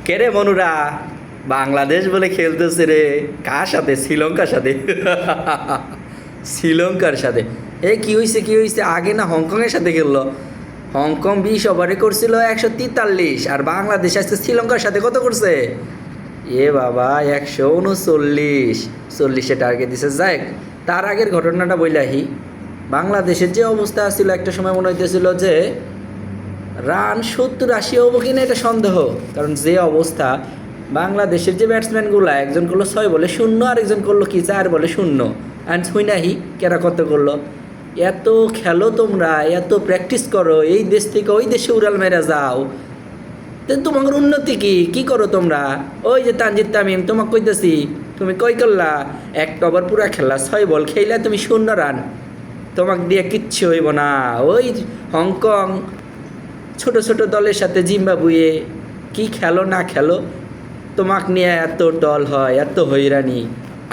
কে রে মনুরা, বাংলাদেশ বলে খেলতেছে রে। কার সাথে? শ্রীলঙ্কার সাথে। শ্রীলঙ্কার সাথে। কি হয়েছে কি হয়েছে? আগে না হংকংয়ের সাথে খেললো। হংকং 20 ওভারে করছিল 143, আর বাংলাদেশ আজকে শ্রীলঙ্কার সাথে কত করছে? বাবা, 139, 40-এ টার্গেট দিছে। যাই, তার আগের ঘটনাটা বইলাহি। বাংলাদেশের যে অবস্থা ছিল, একটা সময় মনে হইতেছিল যে রান 70-80 হবো কিনা, এটা সন্দেহ। কারণ যে অবস্থা, বাংলাদেশের যে ব্যাটসম্যানগুলো, একজন করলো 6 বলে 0, আরেকজন করলো কি 4 বলে 0, অ্যান্ড হুইনাহি কেরা কত করলো। এত খেলো তোমরা, এত প্র্যাকটিস করো, এই দেশ থেকে ওই দেশে উড়াল মেরা যাও, তো তোমার উন্নতি কি করো তোমরা? ওই যে তানজিদ তামিম, তোমাকে কইতেছি, তুমি কই করলা? 1 ওভার পুরা খেললা, 6 বল খেললা, তুমি 0 রান। তোমাকে দিয়ে কিচ্ছু হইব না। ওই হংকং ছোট ছোট দলের সাথে জিম্বাবুয়ে কি খেলো না খেলো, তোমাকে নিয়ে এত দল হয়, এত হইরানি।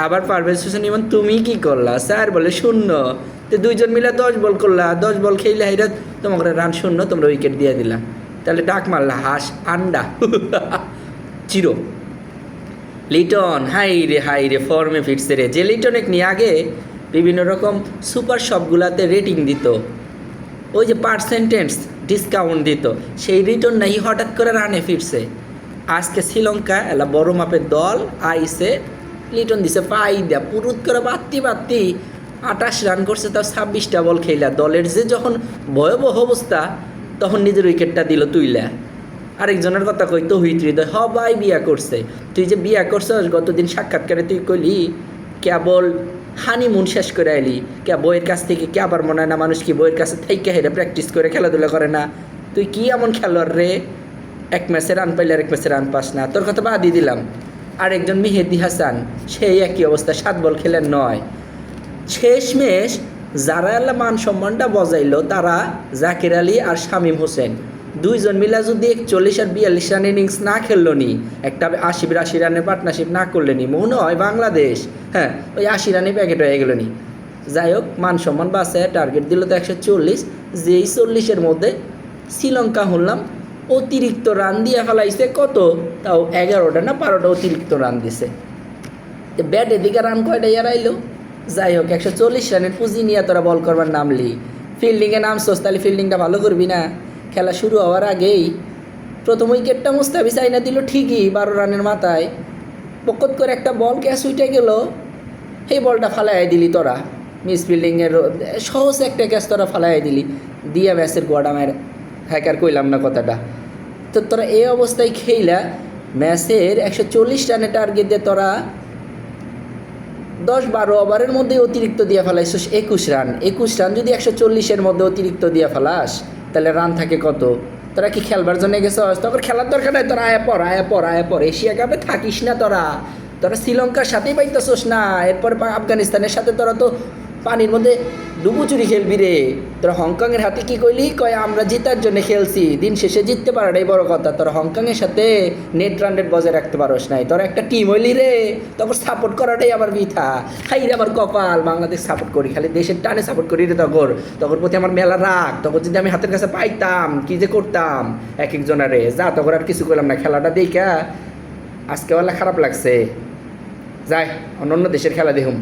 আবার পারভেজ হোসেন ইমন, তুমি কি করলা? 4 বলে 0, তো 2জন মিলে 10 বল করলা, 10 বল খেললে হাইরা তোমাকে রান 0, তোমরা উইকেট দিয়ে দিলা। তাহলে ডাক মারলা হাঁস আন্ডা। চিরো লিটন, হাই রে ফর্মে ফিরছে রে। যে লিটন নিয়ে আগে বিভিন্ন রকম সুপার শপগুলাতে রেটিং দিত, ওই যে পার্সেন্টেজ ডিসকাউন্ট দিত, সেই রিটার্ন নাই হঠাৎ করে রানে ফিরছে। আজকে শ্রীলঙ্কা এলা বড় মাপের দল আইসে, লিটন দিছে পাই দেয়া পুরুত করে বাত্তি 28 রান করছে, তাও 26টা বল খেলা। দলের যে যখন ভয়াবহ অবস্থা, তখন নিজের উইকেটটা দিল তুইলা। আরেকজনের কথা কই, তৌহিদ হৃদয়, সবাই বিয়া করছে। তুই যে বিয়া করছস, গতদিন সাক্ষাৎকারে তুই কইলি কেবল হানিমুন শেষ করে আইলি, কে বইয়ের কাছ থেকে কে আবার মনে হয় না মানুষ কি বইয়ের কাছে থেকে হেরে প্র্যাকটিস করে খেলাধুলা করে না? তুই কি এমন খেলোয়াড় রে? এক ম্যাচে রান পাইলে আরেক ম্যাচে রান পাস না, তোর কথা বাদই দিলাম। আরেকজন মেহেদি হাসান, সেই একই অবস্থা, 7 বল খেলেন 9। শেষমেশ যারা আল্লাহ মান সম্মানটা বজাইলো, তারা জাকির আলী আর শামীম হোসেন, 2জন মিলা যদি 41 আর 42 রান ইনিংস না খেললো নি, একটা 80-82 রানের পার্টনারশিপ না করলে নি, মনে হয় বাংলাদেশ ওই 80 রানে প্যাকেট হয়ে গেল নি। যাই হোক, মান সম্মান বাঁচে, টার্গেট দিল তো 140, যেই 40-এর মধ্যে শ্রীলঙ্কা হলাম অতিরিক্ত রান দিয়ে ফেলাইছে। কত? তাও 11টা না 12টা অতিরিক্ত রান দিছে। ব্যাটের দিকে রান কয়টা এড়াইলো? যাই হোক, 140 রানের পুঁজি নিয়ে তোরা বল করবার নামলি, ফিল্ডিংয়ে নামছস, তাহলে ফিল্ডিংটা ভালো করবি না? খেলা শুরু হওয়ার আগেই প্রথম উইকেটটা মুস্তাফিজ আইনা দিল ঠিকই 12 রানের মাথায়, পকত করে একটা বল ক্যাচ উইটে গেল, সেই বলটা ফালাই দিলি তোরা। মিস ফিল্ডিংয়ের সহজ একটা ক্যাচ তোরা ফালাই দিলি, দিয়া ম্যাচের গোয়াটা মায়ের হ্যাকার কইলাম না কথাটা। তো তোরা এই অবস্থায় খেইলা ম্যাচের 140 রানের টার্গেট দিয়ে তোরা 10-12 ওভারের মধ্যে অতিরিক্ত দিয়ে ফেলাইছিস 21 রান। 21 রান যদি 140-এর মধ্যে অতিরিক্ত দিয়ে ফেলাস, তাহলে রান থাকে কত? তোরা কি খেলবার জন্য গেছস? তখন খেলার দরকার নাই, তোরা আয়া পর এশিয়া কাপে থাকিস না। তোরা শ্রীলঙ্কার সাথেই পাইতেছস না, এরপর আফগানিস্তানের সাথে তোরা তো পানির মধ্যে ডুবুচুরি খেলবি রে। তোরা হংকংয়ের হাতে কি কইলি? কয় আমরা জিতার জন্য খেলছি, দিন শেষে জিততে পারাটাই বড় কথা। তোরা হংকংয়ের সাথে নেট রান রেট বজায় রাখতে পারোস নাই, তোরা একটা টিম হইলি রে, তখন সাপোর্ট করাটাই আমার বৃথা। হাই রে আমার কপাল, বাংলাদেশ সাপোর্ট করি, খালি দেশের টানে সাপোর্ট করি রে। তখন প্রতি আমার মেলা রাগ, তখন যদি আমি হাতের কাছে পাইতাম কি যে করতাম এক একজনারে। যা তখন আর কিছু করলাম না, খেলাটা দেখা আজকে বেলা খারাপ লাগছে। যাই, অন্য দেশের খেলা দেখুম।